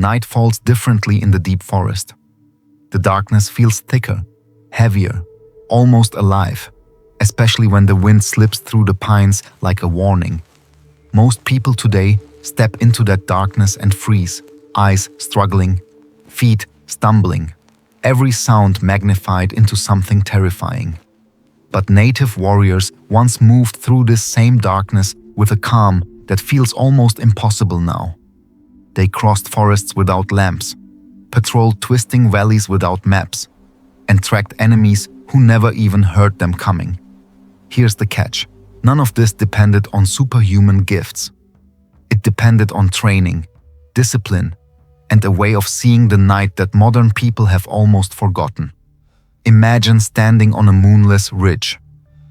Night falls differently in the deep forest. The darkness feels thicker, heavier, almost alive, especially when the wind slips through the pines like a warning. Most people today step into that darkness and freeze, eyes struggling, feet stumbling, every sound magnified into something terrifying. But native warriors once moved through this same darkness with a calm that feels almost impossible now. They crossed forests without lamps, patrolled twisting valleys without maps, and tracked enemies who never even heard them coming. Here's the catch. None of this depended on superhuman gifts. It depended on training, discipline, and a way of seeing the night that modern people have almost forgotten. Imagine standing on a moonless ridge.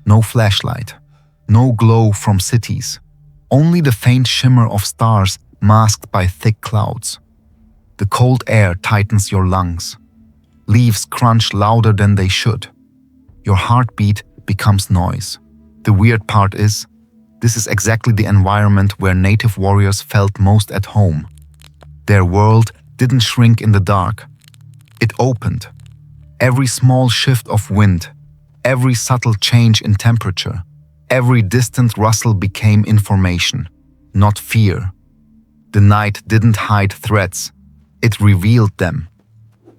No flashlight, no glow from cities, only the faint shimmer of stars masked by thick clouds. The cold air tightens your lungs. Leaves crunch louder than they should. Your heartbeat becomes noise. The weird part is, this is exactly the environment where native warriors felt most at home. Their world didn't shrink in the dark. It opened. Every small shift of wind, every subtle change in temperature, every distant rustle became information, not fear. The night didn't hide threats, it revealed them.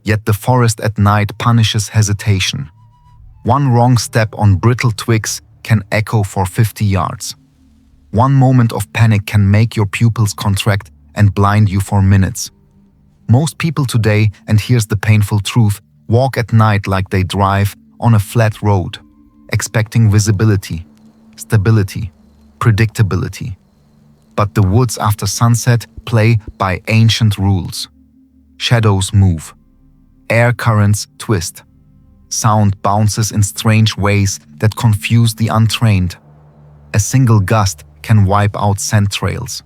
Yet the forest at night punishes hesitation. One wrong step on brittle twigs can echo for 50 yards. One moment of panic can make your pupils contract and blind you for minutes. Most people today, and here's the painful truth, walk at night like they drive on a flat road, expecting visibility, stability, predictability. But the woods after sunset play by ancient rules. Shadows move. Air currents twist. Sound bounces in strange ways that confuse the untrained. A single gust can wipe out scent trails.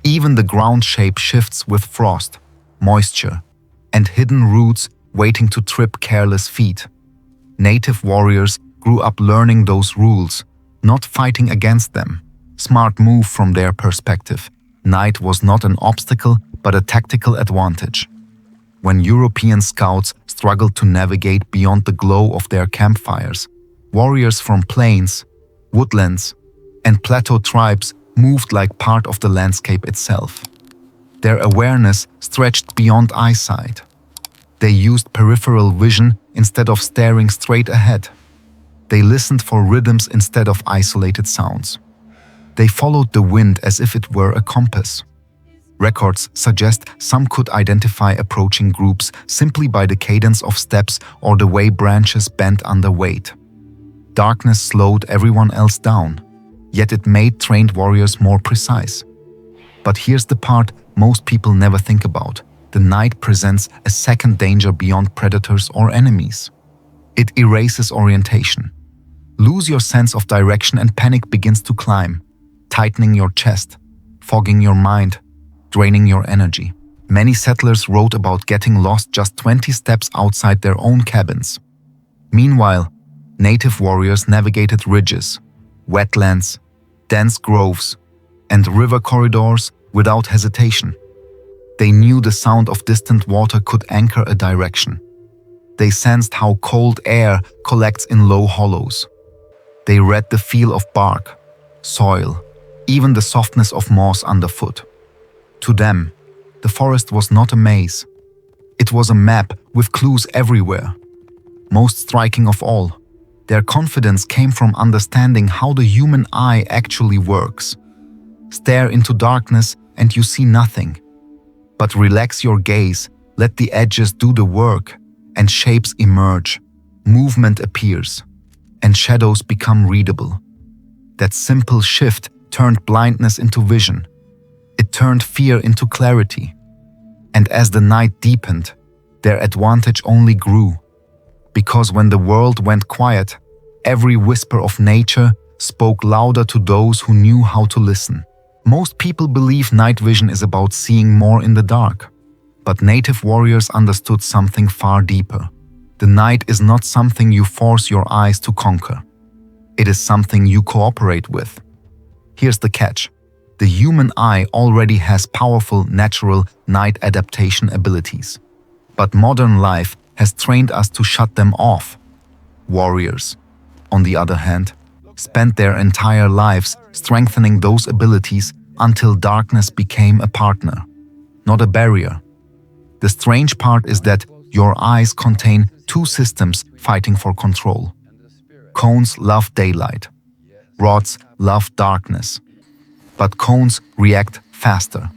Even the ground shape shifts with frost, moisture, and hidden roots waiting to trip careless feet. Native warriors grew up learning those rules, not fighting against them. Smart move from their perspective. Night was not an obstacle, but a tactical advantage. When European scouts struggled to navigate beyond the glow of their campfires, warriors from plains, woodlands, and plateau tribes moved like part of the landscape itself. Their awareness stretched beyond eyesight. They used peripheral vision instead of staring straight ahead. They listened for rhythms instead of isolated sounds. They followed the wind as if it were a compass. Records suggest some could identify approaching groups simply by the cadence of steps or the way branches bent under weight. Darkness slowed everyone else down, yet it made trained warriors more precise. But here's the part most people never think about. The night presents a second danger beyond predators or enemies. It erases orientation. Lose your sense of direction and panic begins to climb, tightening your chest, fogging your mind, draining your energy. Many settlers wrote about getting lost just 20 steps outside their own cabins. Meanwhile, native warriors navigated ridges, wetlands, dense groves, and river corridors without hesitation. They knew the sound of distant water could anchor a direction. They sensed how cold air collects in low hollows. They read the feel of bark, soil, even the softness of moss underfoot. To them, the forest was not a maze. It was a map with clues everywhere. Most striking of all, their confidence came from understanding how the human eye actually works. Stare into darkness and you see nothing. But relax your gaze, let the edges do the work, and shapes emerge, movement appears, and shadows become readable. That simple shift turned blindness into vision. It turned fear into clarity. And as the night deepened, their advantage only grew. Because when the world went quiet, every whisper of nature spoke louder to those who knew how to listen. Most people believe night vision is about seeing more in the dark. But native warriors understood something far deeper. The night is not something you force your eyes to conquer. It is something you cooperate with. Here's the catch. The human eye already has powerful natural night adaptation abilities. But modern life has trained us to shut them off. Warriors, on the other hand, spent their entire lives strengthening those abilities until darkness became a partner, not a barrier. The strange part is that your eyes contain two systems fighting for control. Cones love daylight. Rods love darkness. But cones react faster,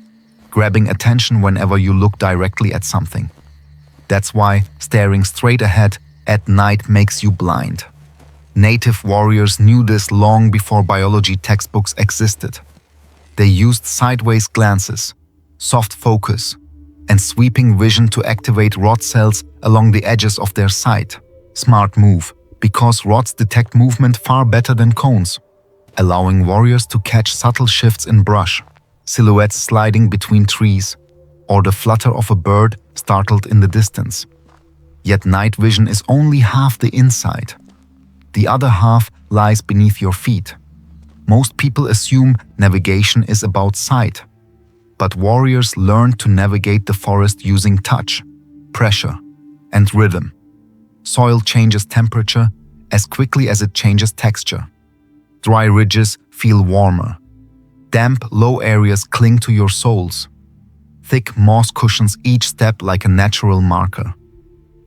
grabbing attention whenever you look directly at something. That's why staring straight ahead at night makes you blind. Native warriors knew this long before biology textbooks existed. They used sideways glances, soft focus, and sweeping vision to activate rod cells along the edges of their sight. Smart move, because rods detect movement far better than cones, allowing warriors to catch subtle shifts in brush, silhouettes sliding between trees, or the flutter of a bird startled in the distance. Yet night vision is only half the insight. The other half lies beneath your feet. Most people assume navigation is about sight, but warriors learned to navigate the forest using touch, pressure, and rhythm. Soil changes temperature as quickly as it changes texture. Dry ridges feel warmer. Damp, low areas cling to your soles. Thick moss cushions each step like a natural marker.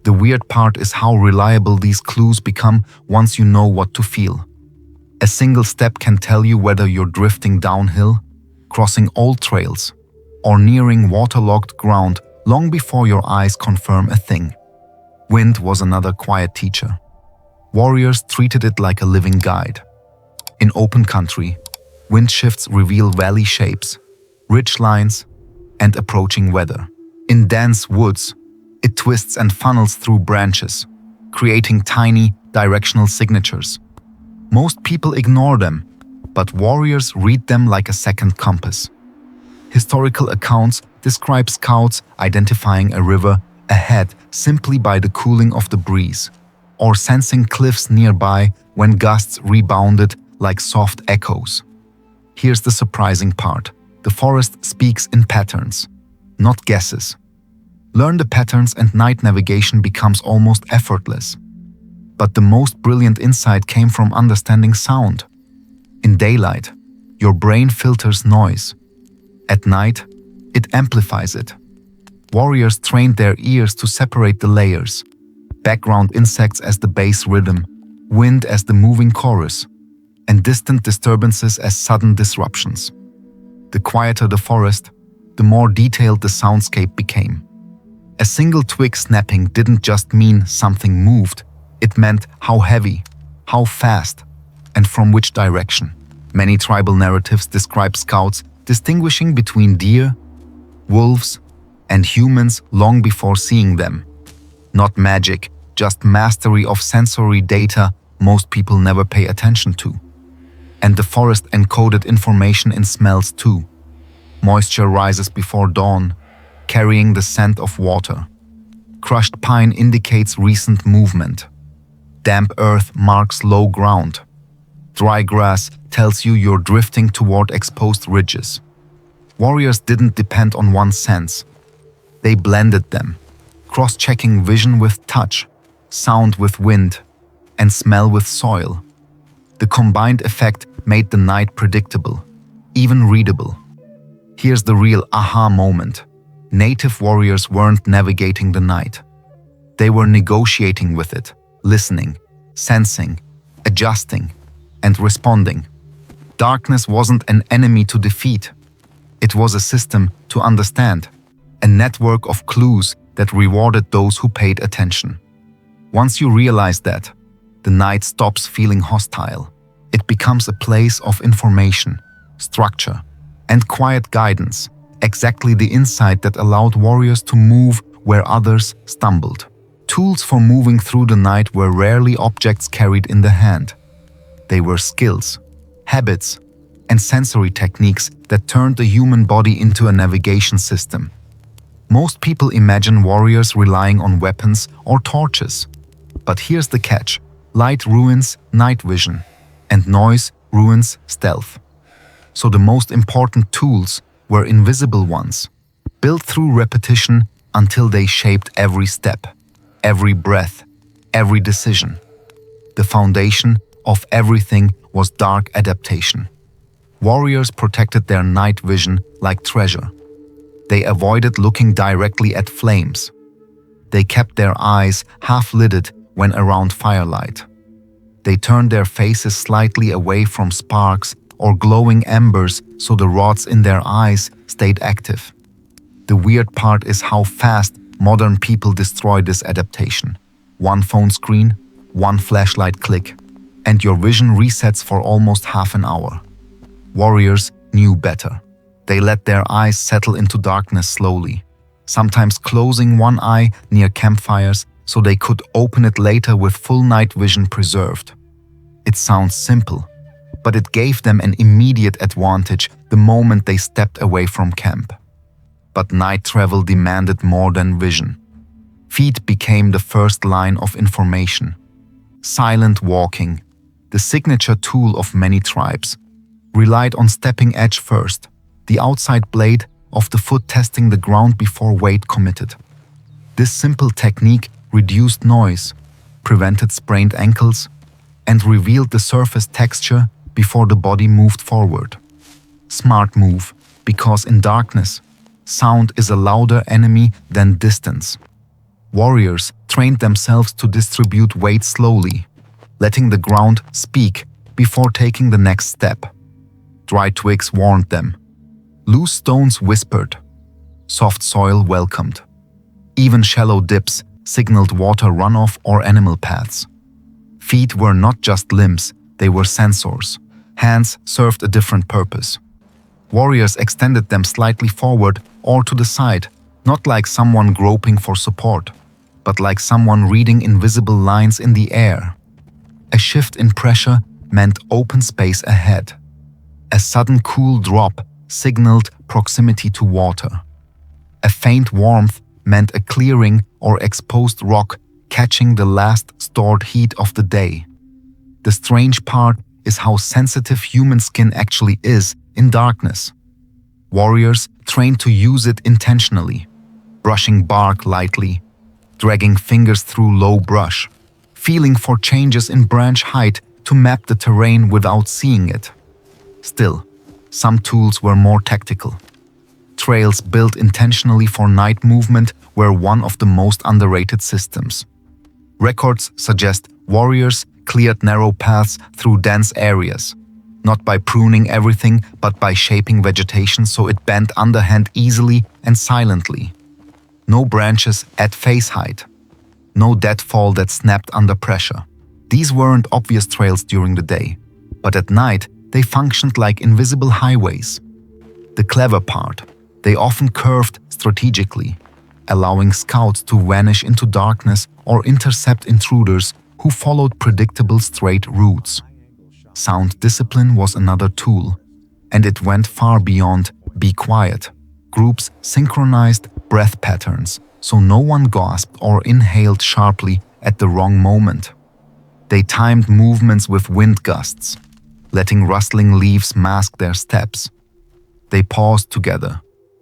The weird part is how reliable these clues become once you know what to feel. A single step can tell you whether you're drifting downhill, crossing old trails, or nearing waterlogged ground long before your eyes confirm a thing. Wind was another quiet teacher. Warriors treated it like a living guide. In open country, wind shifts reveal valley shapes, ridge lines, and approaching weather. In dense woods, it twists and funnels through branches, creating tiny, directional signatures. Most people ignore them, but warriors read them like a second compass. Historical accounts describe scouts identifying a river ahead simply by the cooling of the breeze, or sensing cliffs nearby when gusts rebounded like soft echoes. Here's the surprising part. The forest speaks in patterns, not guesses. Learn the patterns and night navigation becomes almost effortless. But the most brilliant insight came from understanding sound. In daylight, your brain filters noise. At night, it amplifies it. Warriors trained their ears to separate the layers. Background insects as the bass rhythm, wind as the moving chorus, and distant disturbances as sudden disruptions. The quieter the forest, the more detailed the soundscape became. A single twig snapping didn't just mean something moved, it meant how heavy, how fast, and from which direction. Many tribal narratives describe scouts distinguishing between deer, wolves, and humans long before seeing them. Not magic, just mastery of sensory data most people never pay attention to. And the forest encoded information in smells too. Moisture rises before dawn, carrying the scent of water. Crushed pine indicates recent movement. Damp earth marks low ground. Dry grass tells you you're drifting toward exposed ridges. Warriors didn't depend on one sense. They blended them, cross-checking vision with touch, sound with wind, and smell with soil. The combined effect made the night predictable, even readable. Here's the real aha moment. Native warriors weren't navigating the night. They were negotiating with it, listening, sensing, adjusting, and responding. Darkness wasn't an enemy to defeat. It was a system to understand, a network of clues that rewarded those who paid attention. Once you realize that, the night stops feeling hostile. It becomes a place of information, structure, and quiet guidance, exactly the insight that allowed warriors to move where others stumbled. Tools for moving through the night were rarely objects carried in the hand. They were skills, habits, and sensory techniques that turned the human body into a navigation system. Most people imagine warriors relying on weapons or torches. But here's the catch. Light ruins night vision, and noise ruins stealth. so the most important tools were invisible ones, built through repetition until they shaped every step, every breath, every decision. The foundation of everything was dark adaptation. Warriors protected their night vision like treasure. They avoided looking directly at flames. They kept their eyes half-lidded when around firelight. They turned their faces slightly away from sparks or glowing embers so the rods in their eyes stayed active. The weird part is how fast modern people destroy this adaptation. One phone screen, one flashlight click, and your vision resets for almost half an hour. Warriors knew better. They let their eyes settle into darkness slowly, sometimes closing one eye near campfires so they could open it later with full night vision preserved. It sounds simple, but it gave them an immediate advantage the moment they stepped away from camp. But night travel demanded more than vision. Feet became the first line of information. Silent walking, the signature tool of many tribes, relied on stepping edge first, the outside blade of the foot testing the ground before weight committed. This simple technique reduced noise, prevented sprained ankles, and revealed the surface texture before the body moved forward. Smart move, because in darkness, sound is a louder enemy than distance. Warriors trained themselves to distribute weight slowly, letting the ground speak before taking the next step. Dry twigs warned them. Loose stones whispered. Soft soil welcomed. Even shallow dips signaled water runoff or animal paths. Feet were not just limbs, they were sensors. Hands served a different purpose. Warriors extended them slightly forward or to the side, not like someone groping for support, but like someone reading invisible lines in the air. A shift in pressure meant open space ahead. A sudden cool drop signaled proximity to water. A faint warmth meant a clearing or exposed rock catching the last stored heat of the day. The strange part is how sensitive human skin actually is in darkness. Warriors trained to use it intentionally, brushing bark lightly, dragging fingers through low brush, feeling for changes in branch height to map the terrain without seeing it. Still, some tools were more tactical. Trails built intentionally for night movement were one of the most underrated systems. Records suggest warriors cleared narrow paths through dense areas, not by pruning everything but by shaping vegetation so it bent underhand easily and silently. No branches at face height. No deadfall that snapped under pressure. These weren't obvious trails during the day, but at night they functioned like invisible highways. The clever part, they often curved strategically, allowing scouts to vanish into darkness or intercept intruders who followed predictable straight routes. Sound discipline was another tool, and it went far beyond be quiet. Groups synchronized breath patterns so no one gasped or inhaled sharply at the wrong moment. They timed movements with wind gusts, letting rustling leaves mask their steps. They paused together,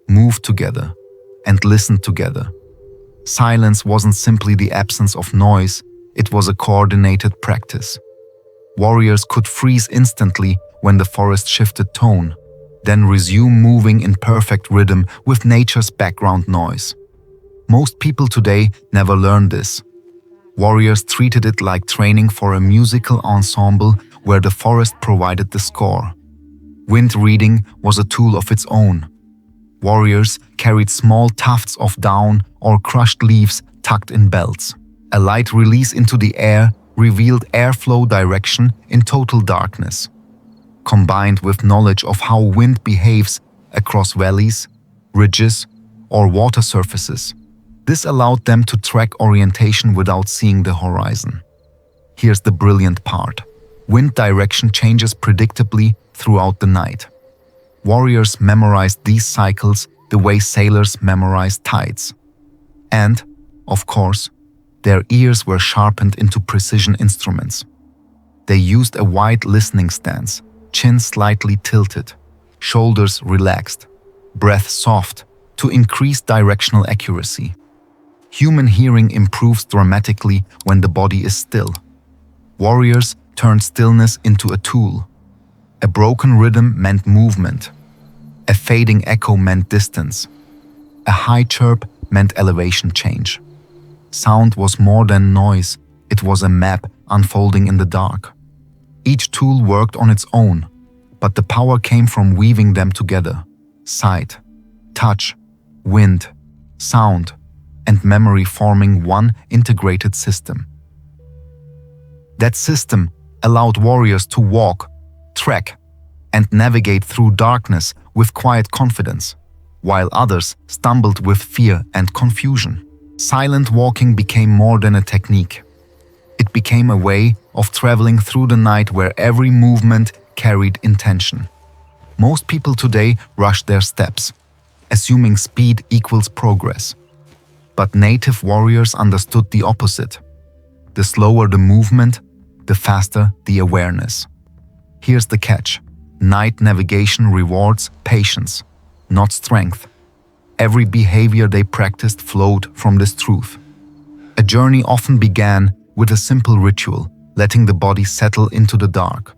moved together, and listened together. Silence wasn't simply the absence of noise, it was a coordinated practice. Warriors could freeze instantly when the forest shifted tone, then resume moving in perfect rhythm with nature's background noise. Most people today never learn this. Warriors treated it like training for a musical ensemble where the forest provided the score. Wind reading was a tool of its own. Warriors carried small tufts of down or crushed leaves tucked in belts. A light release into the air revealed airflow direction in total darkness. Combined with knowledge of how wind behaves across valleys, ridges, or water surfaces, this allowed them to track orientation without seeing the horizon. Here's the brilliant part. Wind direction changes predictably throughout the night. Warriors memorized these cycles the way sailors memorize tides. And, of course, their ears were sharpened into precision instruments. They used a wide listening stance, chin slightly tilted, shoulders relaxed, breath soft, to increase directional accuracy. Human hearing improves dramatically when the body is still. Warriors turned stillness into a tool. A broken rhythm meant movement. A fading echo meant distance. A high chirp meant elevation change. Sound was more than noise, it was a map unfolding in the dark. Each tool worked on its own, but the power came from weaving them together. Sight, touch, wind, sound, and memory forming one integrated system. That system allowed warriors to walk, trek, and navigate through darkness with quiet confidence, while others stumbled with fear and confusion. Silent walking became more than a technique. It became a way of traveling through the night where every movement carried intention. Most people today rush their steps, assuming speed equals progress. But native warriors understood the opposite. The slower the movement, the faster the awareness. Here's the catch. Night navigation rewards patience, not strength. Every behavior they practiced flowed from this truth. A journey often began with a simple ritual, letting the body settle into the dark.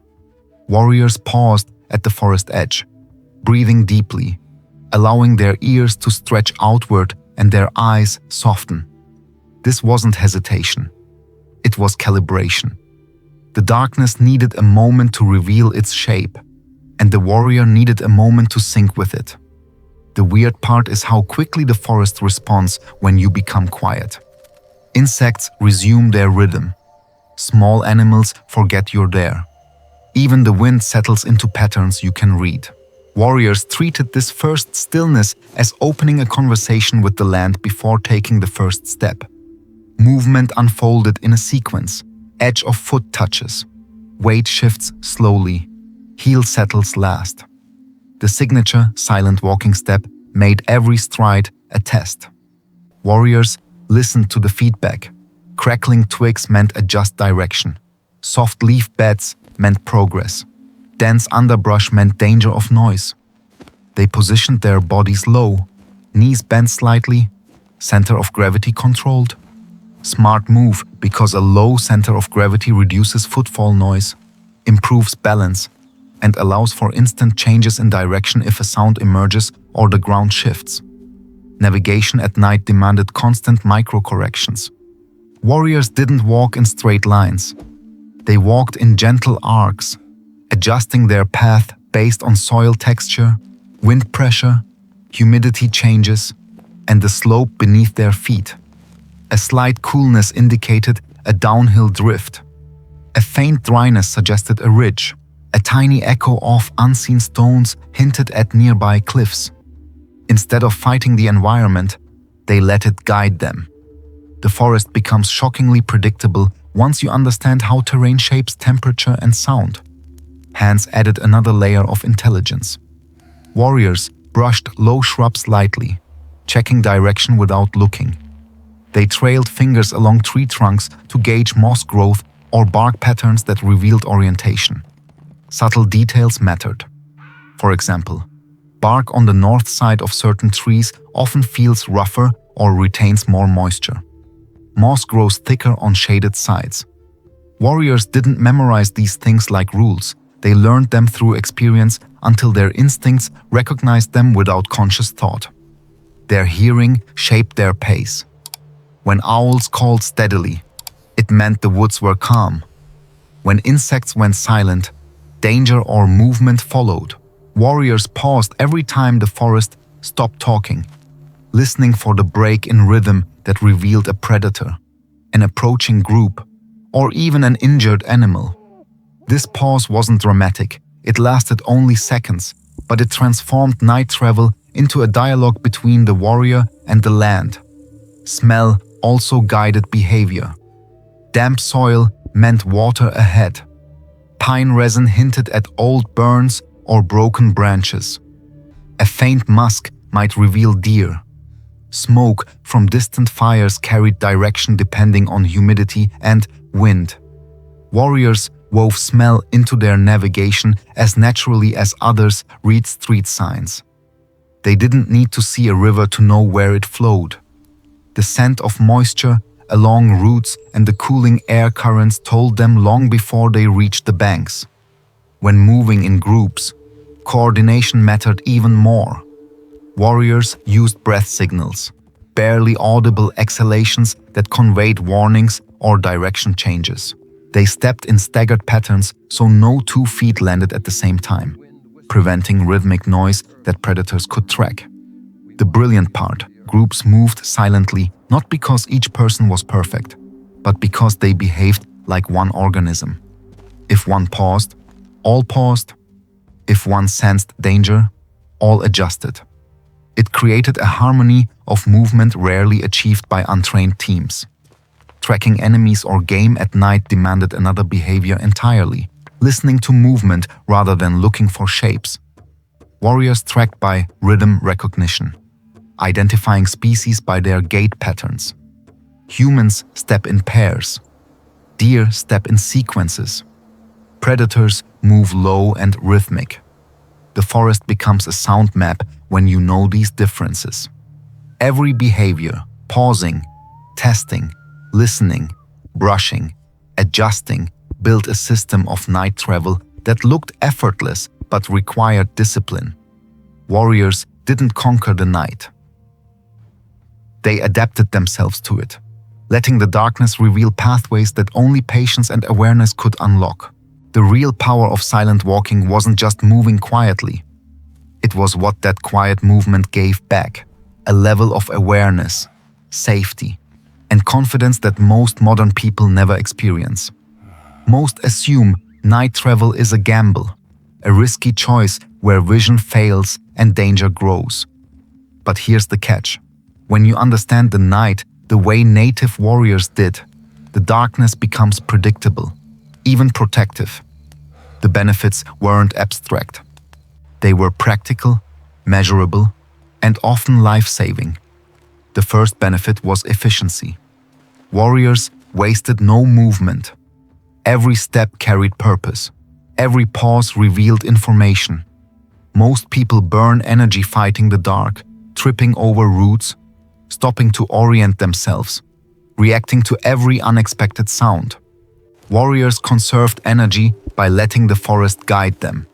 Warriors paused at the forest edge, breathing deeply, allowing their ears to stretch outward and their eyes soften. This wasn't hesitation. It was calibration. The darkness needed a moment to reveal its shape, and the warrior needed a moment to sync with it. The weird part is how quickly the forest responds when you become quiet. Insects resume their rhythm. Small animals forget you're there. Even the wind settles into patterns you can read. Warriors treated this first stillness as opening a conversation with the land before taking the first step. Movement unfolded in a sequence. Edge of foot touches. Weight shifts slowly. Heel settles last. The signature silent walking step made every stride a test. Warriors listened to the feedback. Crackling twigs meant adjust direction. Soft leaf beds meant progress. Dense underbrush meant danger of noise. They positioned their bodies low, knees bent slightly, center of gravity controlled. Smart move because a low center of gravity reduces footfall noise, improves balance, and allows for instant changes in direction if a sound emerges or the ground shifts. Navigation at night demanded constant micro-corrections. Warriors didn't walk in straight lines. They walked in gentle arcs, adjusting their path based on soil texture, wind pressure, humidity changes, and the slope beneath their feet. A slight coolness indicated a downhill drift. A faint dryness suggested a ridge. A tiny echo of unseen stones hinted at nearby cliffs. Instead of fighting the environment, they let it guide them. The forest becomes shockingly predictable once you understand how terrain shapes temperature and sound. Hands added another layer of intelligence. Warriors brushed low shrubs lightly, checking direction without looking. They trailed fingers along tree trunks to gauge moss growth or bark patterns that revealed orientation. Subtle details mattered. For example, bark on the north side of certain trees often feels rougher or retains more moisture. Moss grows thicker on shaded sides. Warriors didn't memorize these things like rules. They learned them through experience until their instincts recognized them without conscious thought. Their hearing shaped their pace. When owls called steadily, it meant the woods were calm. When insects went silent, danger or movement followed. Warriors paused every time the forest stopped talking, listening for the break in rhythm that revealed a predator, an approaching group, or even an injured animal. This pause wasn't dramatic. It lasted only seconds, but it transformed night travel into a dialogue between the warrior and the land. Smell also guided behavior. Damp soil meant water ahead. Pine resin hinted at old burns or broken branches. A faint musk might reveal deer. Smoke from distant fires carried direction depending on humidity and wind. Warriors wove smell into their navigation as naturally as others read street signs. They didn't need to see a river to know where it flowed. The scent of moisture along routes and the cooling air currents told them long before they reached the banks. When moving in groups, coordination mattered even more. Warriors used breath signals, barely audible exhalations that conveyed warnings or direction changes. They stepped in staggered patterns so no 2 feet landed at the same time, preventing rhythmic noise that predators could track. The brilliant part, groups moved silently not because each person was perfect, but because they behaved like one organism. If one paused, all paused. If one sensed danger, all adjusted. It created a harmony of movement rarely achieved by untrained teams. Tracking enemies or game at night demanded another behavior entirely, listening to movement rather than looking for shapes. Warriors tracked by rhythm recognition, identifying species by their gait patterns. Humans step in pairs. Deer step in sequences. Predators move low and rhythmic. The forest becomes a sound map when you know these differences. Every behavior, pausing, testing, listening, brushing, adjusting, built a system of night travel that looked effortless but required discipline. Warriors didn't conquer the night. They adapted themselves to it, letting the darkness reveal pathways that only patience and awareness could unlock. The real power of silent walking wasn't just moving quietly. It was what that quiet movement gave back, a level of awareness, safety, and confidence that most modern people never experience. Most assume night travel is a gamble, a risky choice where vision fails and danger grows. But here's the catch. When you understand the night the way native warriors did, the darkness becomes predictable, even protective. The benefits weren't abstract. They were practical, measurable, and often life-saving. The first benefit was efficiency. Warriors wasted no movement. Every step carried purpose. Every pause revealed information. Most people burn energy fighting the dark, tripping over roots, stopping to orient themselves, reacting to every unexpected sound. Warriors conserved energy by letting the forest guide them.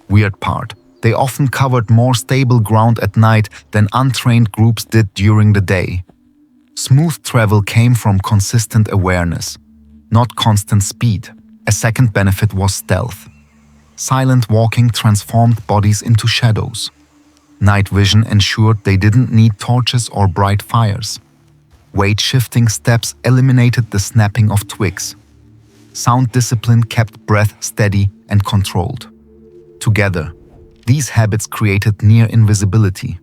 Weird part, they often covered more stable ground at night than untrained groups did during the day. Smooth travel came from consistent awareness, not constant speed. A second benefit was stealth. Silent walking transformed bodies into shadows. Night vision ensured they didn't need torches or bright fires. Weight-shifting steps eliminated the snapping of twigs. Sound discipline kept breath steady and controlled. Together, these habits created near invisibility.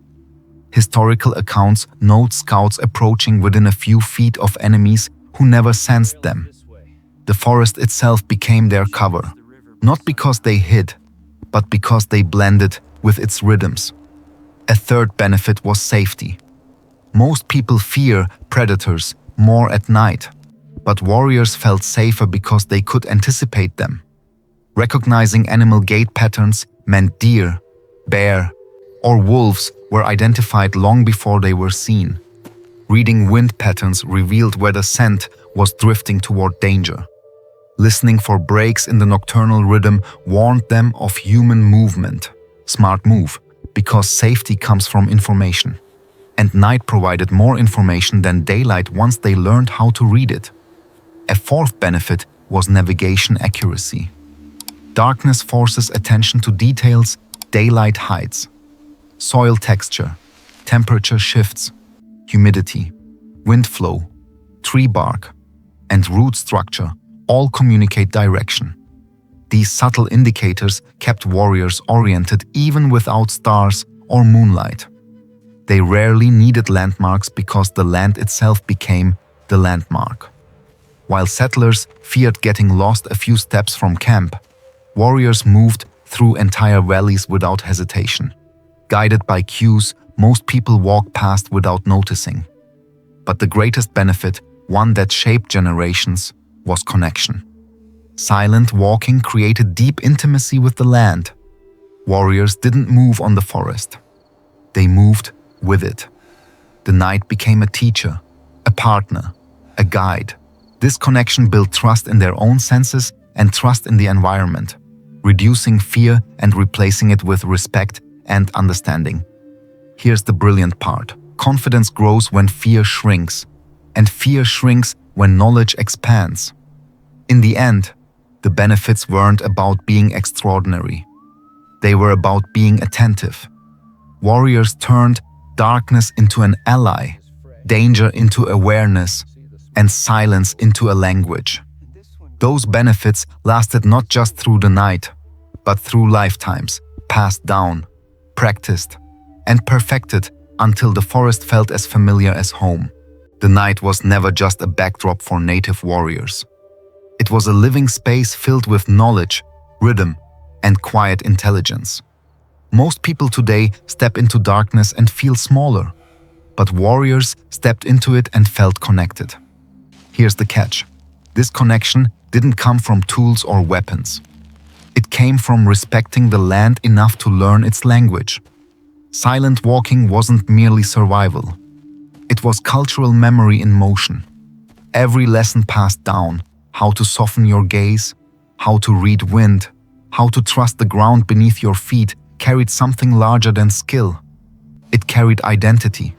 Historical accounts note scouts approaching within a few feet of enemies who never sensed them. The forest itself became their cover, not because they hid, but because they blended with its rhythms. A third benefit was safety. Most people fear predators more at night, but warriors felt safer because they could anticipate them. Recognizing animal gait patterns meant deer, bear, or wolves were identified long before they were seen. Reading wind patterns revealed where the scent was drifting toward danger. Listening for breaks in the nocturnal rhythm warned them of human movement. Smart move, because safety comes from information. And night provided more information than daylight once they learned how to read it. A fourth benefit was navigation accuracy. Darkness forces attention to details daylight hides. Soil texture, temperature shifts, humidity, wind flow, tree bark, and root structure all communicate direction. These subtle indicators kept warriors oriented even without stars or moonlight. They rarely needed landmarks because the land itself became the landmark. While settlers feared getting lost a few steps from camp, warriors moved through entire valleys without hesitation. Guided by cues, most people walked past without noticing. But the greatest benefit, one that shaped generations, was connection. Silent walking created deep intimacy with the land. Warriors didn't move on the forest. They moved with it. The night became a teacher, a partner, a guide. This connection built trust in their own senses and trust in the environment, reducing fear and replacing it with respect and understanding. Here's the brilliant part. Confidence grows when fear shrinks, and fear shrinks when knowledge expands. In the end, the benefits weren't about being extraordinary. They were about being attentive. Warriors turned darkness into an ally, danger into awareness, and silence into a language. Those benefits lasted not just through the night, but through lifetimes, passed down, practiced, and perfected until the forest felt as familiar as home. The night was never just a backdrop for native warriors. It was a living space filled with knowledge, rhythm, and quiet intelligence. Most people today step into darkness and feel smaller, but warriors stepped into it and felt connected. Here's the catch. This connection didn't come from tools or weapons. It came from respecting the land enough to learn its language. Silent walking wasn't merely survival. It was cultural memory in motion. Every lesson passed down: how to soften your gaze, how to read wind, how to trust the ground beneath your feet, carried something larger than skill. It carried identity.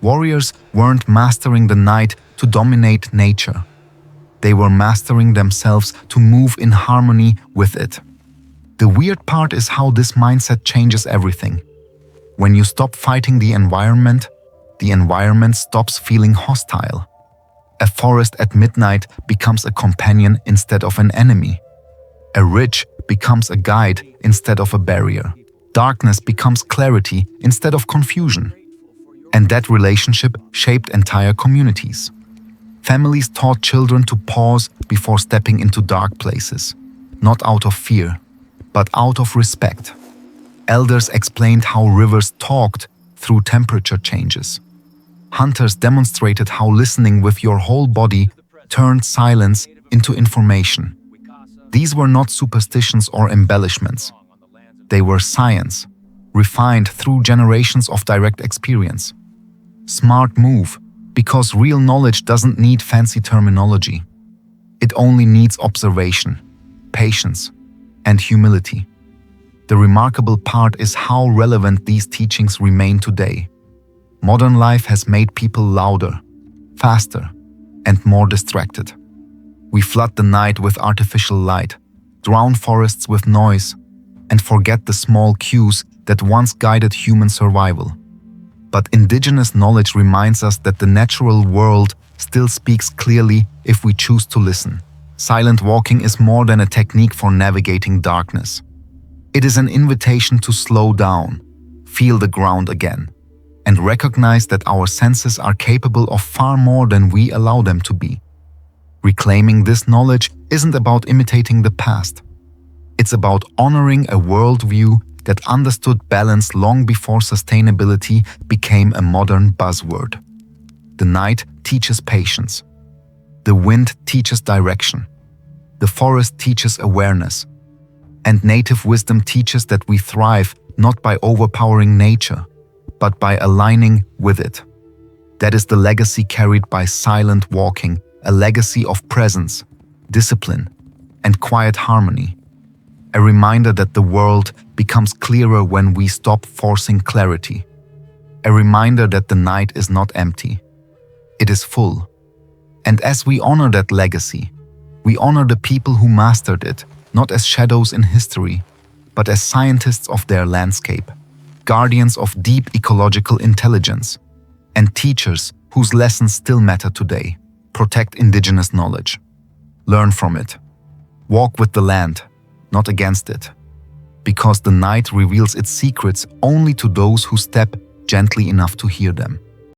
Warriors weren't mastering the night to dominate nature. They were mastering themselves to move in harmony with it. The weird part is how this mindset changes everything. When you stop fighting the environment stops feeling hostile. A forest at midnight becomes a companion instead of an enemy. A ridge becomes a guide instead of a barrier. Darkness becomes clarity instead of confusion. And that relationship shaped entire communities. Families taught children to pause before stepping into dark places, not out of fear, but out of respect. Elders explained how rivers talked through temperature changes. Hunters demonstrated how listening with your whole body turned silence into information. These were not superstitions or embellishments. They were science, refined through generations of direct experience. Smart move, because real knowledge doesn't need fancy terminology. It only needs observation, patience, and humility. The remarkable part is how relevant these teachings remain today. Modern life has made people louder, faster, and more distracted. We flood the night with artificial light, drown forests with noise, and forget the small cues that once guided human survival. But indigenous knowledge reminds us that the natural world still speaks clearly if we choose to listen. Silent walking is more than a technique for navigating darkness. It is an invitation to slow down, feel the ground again, and recognize that our senses are capable of far more than we allow them to be. Reclaiming this knowledge isn't about imitating the past. It's about honoring a worldview that understood balance long before sustainability became a modern buzzword. The night teaches patience. The wind teaches direction. The forest teaches awareness. And native wisdom teaches that we thrive not by overpowering nature, but by aligning with it. That is the legacy carried by silent walking, a legacy of presence, discipline, and quiet harmony. A reminder that the world becomes clearer when we stop forcing clarity. A reminder that the night is not empty. It is full. And as we honor that legacy, we honor the people who mastered it, not as shadows in history, but as scientists of their landscape, guardians of deep ecological intelligence, and teachers whose lessons still matter today. Protect indigenous knowledge. Learn from it. Walk with the land, not against it. Because the night reveals its secrets only to those who step gently enough to hear them.